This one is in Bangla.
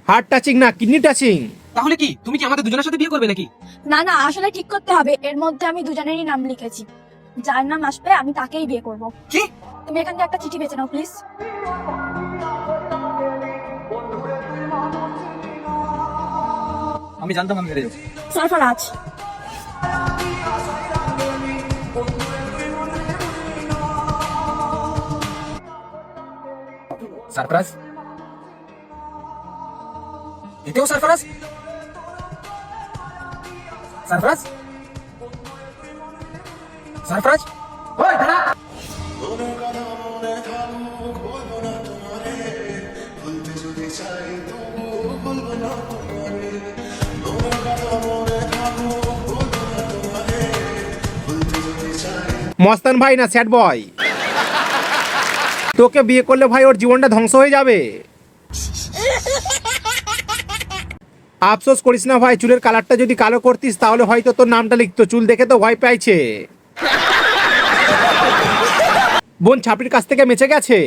হার্ট টাচিং না, কিডনি টাচিং। তাহলে কি তুমি কি আমাদের দুজনের সাথে বিয়ে করবে নাকি? না না, আসলে ঠিক করতে হবে। এর মধ্যে আমি দুজনেরই নাম লিখেছি, যার নাম আসবে আমি তাকেই বিয়ে করব। কি? তুমি এখান থেকে একটা চিঠি বেছে নাও প্লিজ। আমি জানতাম আমি হেরে যাবো। সরফরাজ। সারপ্রাইজ? এটাও সারপ্রাইজ? সারপ্রাইজ? সারপ্রাইজ? ওই দাঁড়া! মস্তান ভাই না স্যাড বয়। তোকে বিয়ে করলে ভাই ওর জীবনটা ধ্বংস হয়ে যাবে। আফসোস করিস না ভাই, চুলের কালারটা যদি কালো করতিস তাহলে হয়তো তোর নামটা লিখতো। চুল দেখে তো ভয় পাইছে। বোন ছাপড়ির কাছ থেকে বেঁচে গেছে।